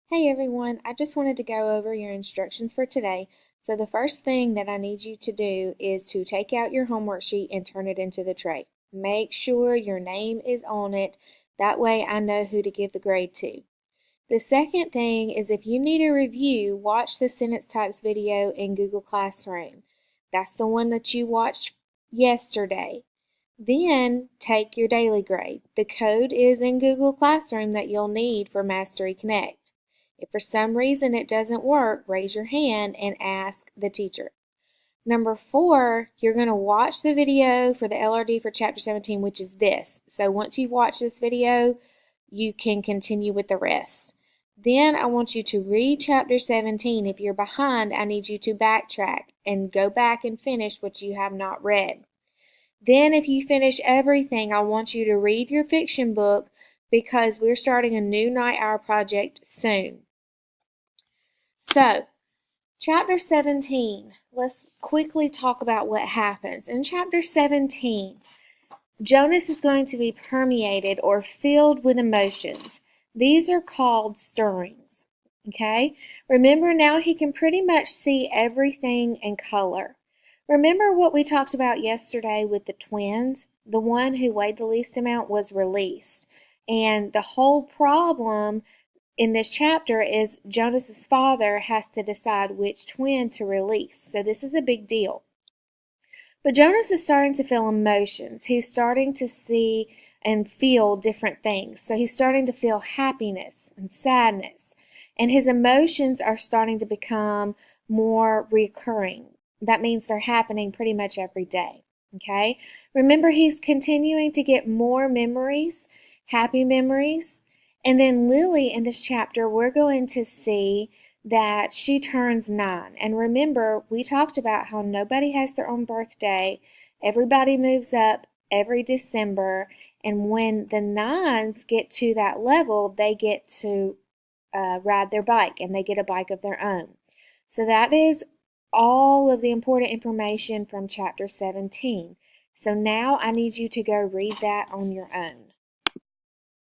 Hey everyone, I just wanted to go over your instructions for today. So the first thing that I need you to do is to take out your homework sheet and turn it into the tray. Make sure your name is on it. That way I know who to give the grade to. The second thing is if you need a review, watch the sentence types video in Google Classroom. That's the one that you watched yesterday. Then take your daily grade. The code is in Google Classroom that you'll need for Mastery Connect. If for some reason it doesn't work, raise your hand and ask the teacher. Number 4, you're going to watch the video for the LRD for Chapter 17, which is this. So once you've watched this video, you can continue with the rest. Then I want you to read Chapter 17. If you're behind, I need you to backtrack and go back and finish what you have not read. Then if you finish everything, I want you to read your fiction book because we're starting a new night hour project soon. So, Chapter 17, let's quickly talk about what happens. In Chapter 17, Jonas is going to be permeated or filled with emotions. These are called stirrings, okay? Remember, now he can pretty much see everything in color. Remember what we talked about yesterday with the twins? The one who weighed the least amount was released. And the whole problem in this chapter is Jonas's father has to decide which twin to release. So this is a big deal. But Jonas is starting to feel emotions. He's starting to see and feel different things. So he's starting to feel happiness and sadness. And his emotions are starting to become more recurring. That means they're happening pretty much every day. Okay? Remember, he's continuing to get more memories, happy memories. And then Lily in this chapter, we're going to see that she turns 9. And remember, we talked about how nobody has their own birthday. Everybody moves up every December. And when the 9s get to that level, they get to ride their bike and they get a bike of their own. So that is all of the important information from chapter 17. So now I need you to go read that on your own.